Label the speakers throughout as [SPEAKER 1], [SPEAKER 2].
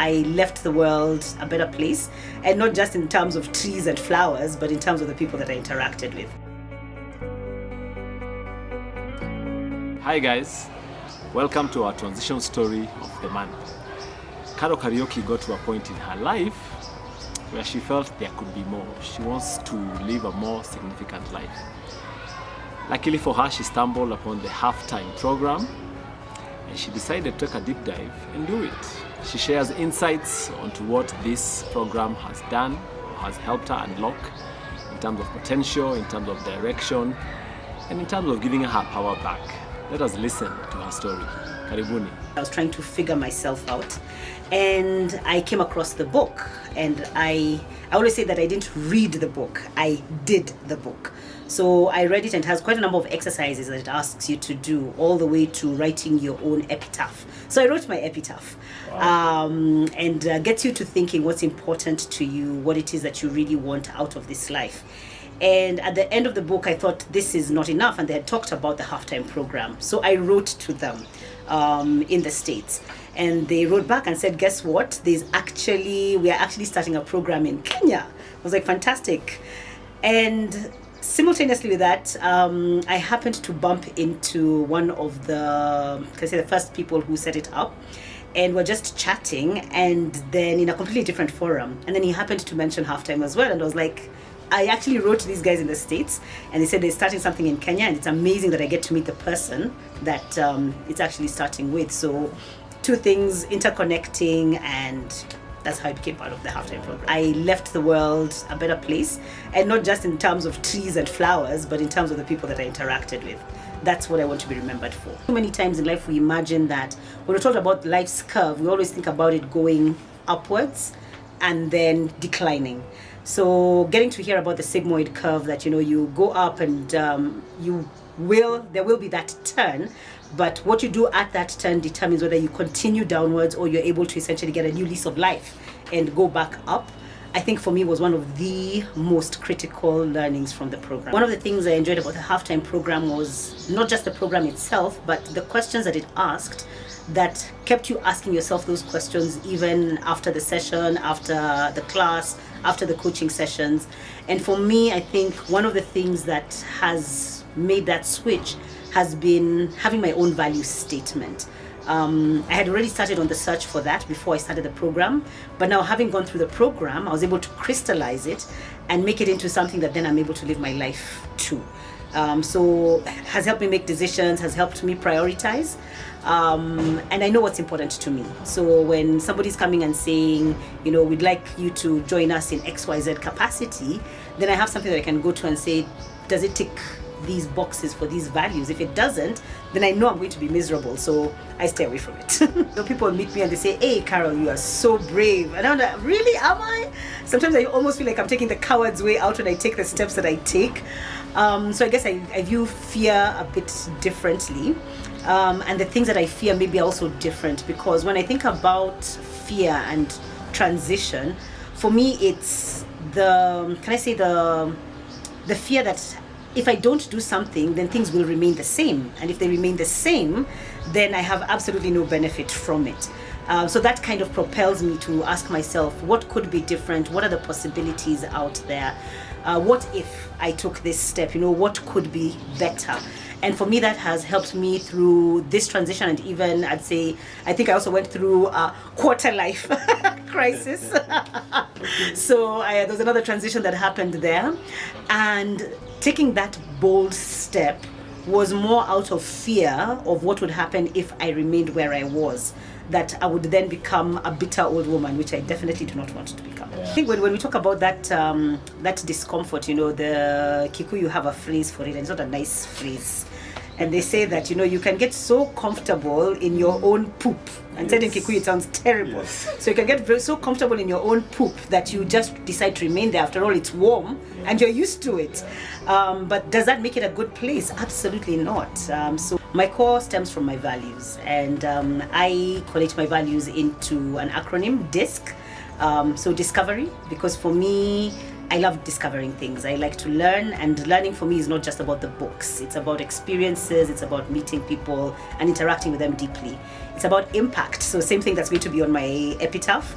[SPEAKER 1] I left the world a better place, and not just in terms of trees and flowers, but in terms of the people that I interacted with.
[SPEAKER 2] Hi guys, welcome to our transition story of the month. Kariuki got to a point in her life where she felt there could be more. She wants to live a more significant life. Luckily for her, she stumbled upon the halftime program and she decided to take a deep dive and do it. She shares insights onto what this program has done, has helped her unlock in terms of potential, in terms of direction, and in terms of giving her her power back. Let us listen to her story. Karibuni.
[SPEAKER 1] I was trying to figure myself out, and I came across the book, and I always say that I didn't read the book, I did the book. So I read it, and it has quite a number of exercises that it asks you to do, all the way to writing your own epitaph. So I wrote my epitaph. Wow. And gets you to thinking what's important to you, what it is that you really want out of this life. And at the end of the book, I thought this is not enough, and they had talked about the halftime program. So I wrote to them in the States, and they wrote back and said, guess what? We are actually starting a program in Kenya. I was like, fantastic. And simultaneously with that, I happened to bump into one of the first people who set it up, and we're just chatting, and then in a completely different forum, and then he happened to mention halftime as well, and I was like, I actually wrote to these guys in the States, and they said they're starting something in Kenya, and it's amazing that I get to meet the person that it's actually starting with. So two things interconnecting, and that's how it became part of the halftime program. I left the world a better place, and not just in terms of trees and flowers, but in terms of the people that I interacted with. That's what I want to be remembered for. So many times in life we imagine that when we're talking about life's curve, we always think about it going upwards and then declining. So getting to hear about the sigmoid curve, that you go up and there will be that turn, but what you do at that turn determines whether you continue downwards or you're able to essentially get a new lease of life and go back up. I think for me was one of the most critical learnings from the program. One of the things I enjoyed about the halftime program was not just the program itself, but the questions that it asked that kept you asking yourself those questions even after the session, after the class, after the coaching sessions. And for me, I think one of the things that has made that switch has been having my own value statement. I had already started on the search for that before I started the program, but now having gone through the program, I was able to crystallize it and make it into something that then I'm able to live my life to. So has helped me make decisions, has helped me prioritize, and I know what's important to me. So when somebody's coming and saying, we'd like you to join us in XYZ capacity, then I have something that I can go to and say, does it tick these boxes for these values? If it doesn't, then I know I'm going to be miserable, so I stay away from it. So people meet me and they say, hey Carol, you are so brave, and I'm like, really, am I? Sometimes I almost feel like I'm taking the coward's way out when I take the steps that I take. So I guess I view fear a bit differently, and the things that I fear maybe are also different, because when I think about fear and transition, for me it's the fear that if I don't do something, then things will remain the same. And if they remain the same, then I have absolutely no benefit from it. So that kind of propels me to ask myself, what could be different? What are the possibilities out there? What if I took this step? What could be better? And for me, that has helped me through this transition, and even I think I also went through a quarter life crisis. So there's another transition that happened there, and taking that bold step was more out of fear of what would happen if I remained where I was, that I would then become a bitter old woman, which I definitely do not want to become. Yeah. I think when we talk about that discomfort, the Kikuyu have a phrase for it, and it's not a nice phrase. And they say that, you can get so comfortable in your own poop. And said in Kikuyu, it sounds terrible. Yes. So you can get so comfortable in your own poop that you just decide to remain there. After all, it's warm and you're used to it. But does that make it a good place? Absolutely not. So my core stems from my values. And I collate my values into an acronym, DISC. So discovery, because for me, I love discovering things. I like to learn, and learning for me is not just about the books. It's about experiences, it's about meeting people and interacting with them deeply. It's about impact. So same thing that's going to be on my epitaph.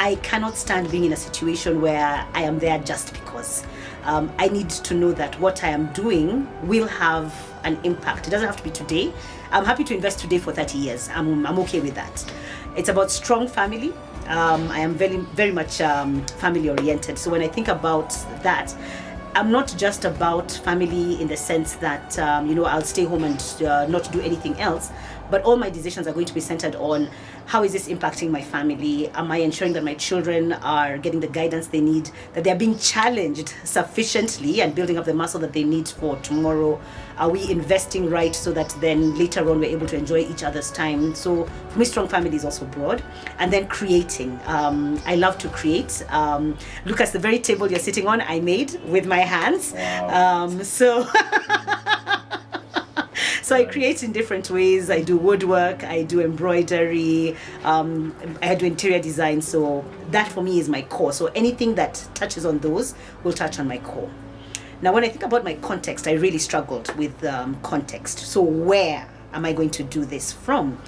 [SPEAKER 1] I cannot stand being in a situation where I am there just because. I need to know that what I am doing will have an impact. It doesn't have to be today. I'm happy to invest today for 30 years. I'm okay with that. It's about strong family. I am very, very much family oriented. So when I think about that, I'm not just about family in the sense that, I'll stay home and not do anything else, but all my decisions are going to be centered on how is this impacting my family? Am I ensuring that my children are getting the guidance they need, that they're being challenged sufficiently and building up the muscle that they need for tomorrow? Are we investing right so that then later on we're able to enjoy each other's time? So for me, strong family is also broad. And then creating. I love to create. Lucas, the very table you're sitting on, I made with my hands.
[SPEAKER 2] Wow.
[SPEAKER 1] So I create in different ways. I do woodwork, I do embroidery, I do interior design. So that for me is my core. So anything that touches on those will touch on my core. Now, when I think about my context, I really struggled with context. So where am I going to do this from?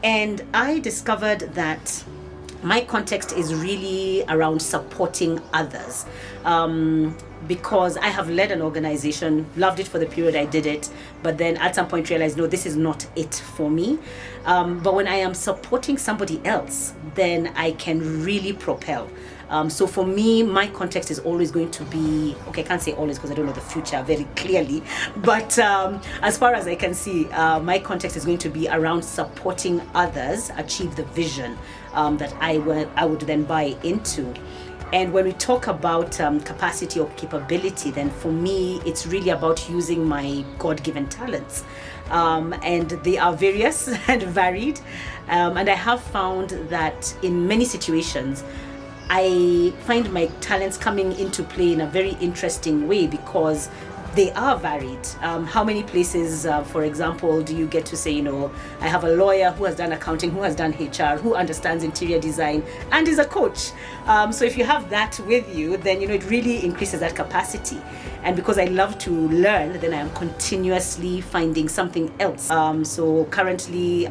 [SPEAKER 1] And I discovered that my context is really around supporting others. Because I have led an organization, loved it for the period I did it, but then at some point realized, no, this is not it for me. But when I am supporting somebody else, then I can really propel. So for me, my context is always going to be, okay, I can't say always because I don't know the future very clearly, but as far as I can see, my context is going to be around supporting others achieve the vision that I would then buy into. And when we talk about capacity or capability, then for me, it's really about using my God-given talents. And they are various and varied. And I have found that in many situations, I find my talents coming into play in a very interesting way because they are varied. How many places, for example, do you get to say, I have a lawyer who has done accounting, who has done HR, who understands interior design, and is a coach. So if you have that with you, then, it really increases that capacity. And because I love to learn, then I am continuously finding something else. So currently,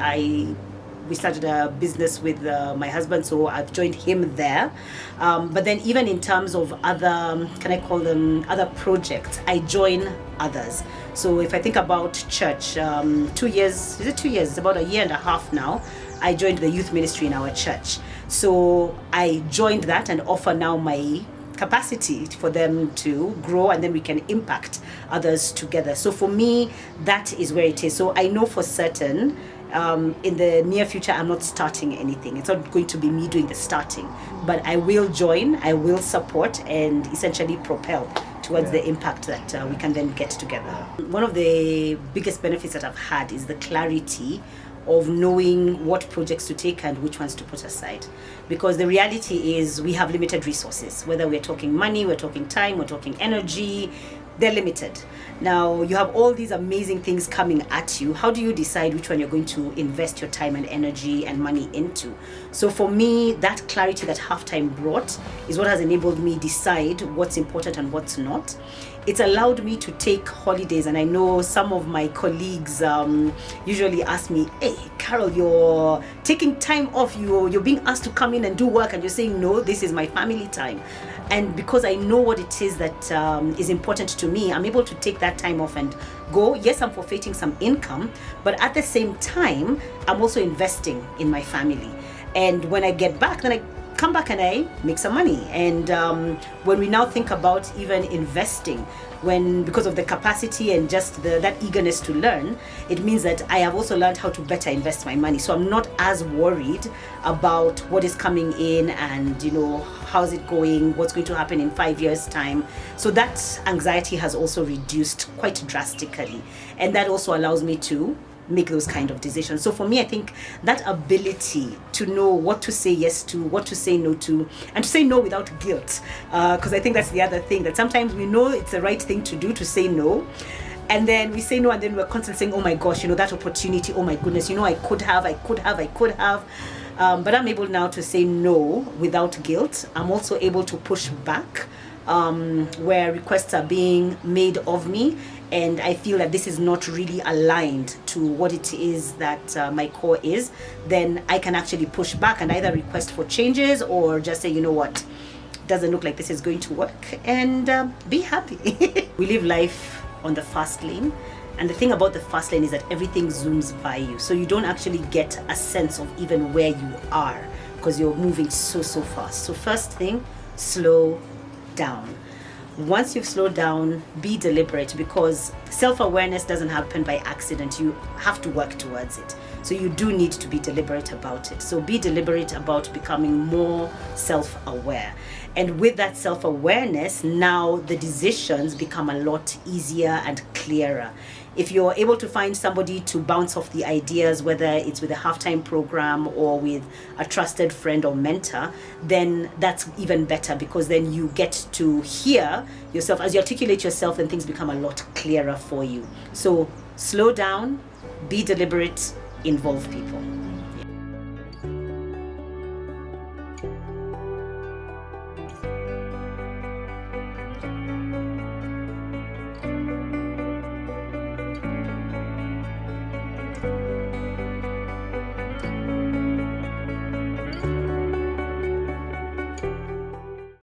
[SPEAKER 1] we started a business with my husband, so I've joined him there. But then even in terms of other, can I call them other projects, I join others. So if I think about church, 2 years, is it 2 years? It's about a year and a half now. I joined the youth ministry in our church. So I joined that and offer now my capacity for them to grow, and then we can impact others together. So for me, that is where it is. So I know for certain in the near future, I'm not starting anything. It's not going to be me doing the starting, but I will join, I will support, and essentially propel towards the impact that we can then get together. One of the biggest benefits that I've had is the clarity of knowing what projects to take and which ones to put aside. Because the reality is we have limited resources, whether we're talking money, we're talking time, we're talking energy, they're limited. Now, you have all these amazing things coming at you. How do you decide which one you're going to invest your time and energy and money into? So for me, that clarity that halftime brought is what has enabled me decide what's important and what's not. It's allowed me to take holidays, and I know some of my colleagues usually ask me, hey, Carol, you're taking time off, you're being asked to come in and do work, and you're saying, no, this is my family time. And because I know what it is that is important to me, I'm able to take that time off and go. Yes, I'm forfeiting some income, but at the same time, I'm also investing in my family. And when I get back, then I come back and I make some money. And when we now think about even investing, because of the capacity and just that eagerness to learn, it means that I have also learned how to better invest my money. So I'm not as worried about what is coming in and, how's it going, what's going to happen in 5 years' time. So that anxiety has also reduced quite drastically. And that also allows me to make those kind of decisions. So for me, I think that ability to know what to say yes to, what to say no to, and to say no without guilt, because I think that's the other thing, that sometimes we know it's the right thing to do, to say no, and then we say no, and then we're constantly saying, oh my gosh, that opportunity, oh my goodness, I could have. But I'm able now to say no without guilt. I'm also able to push back where requests are being made of me, and I feel that this is not really aligned to what it is that my core is. Then I can actually push back and either request for changes or just say, you know what, doesn't look like this is going to work, and be happy. We live life on the fast lane, and the thing about the fast lane is that everything zooms by you, so you don't actually get a sense of even where you are because you're moving so fast. So first thing, slow down. Once you've slowed down, be deliberate, because self-awareness doesn't happen by accident. You have to work towards it. So you do need to be deliberate about it. So be deliberate about becoming more self-aware. And with that self-awareness, now the decisions become a lot easier and clearer. If you're able to find somebody to bounce off the ideas, whether it's with a halftime program or with a trusted friend or mentor, then that's even better, because then you get to hear yourself. As you articulate yourself, then things become a lot clearer for you. So slow down, be deliberate, involve people.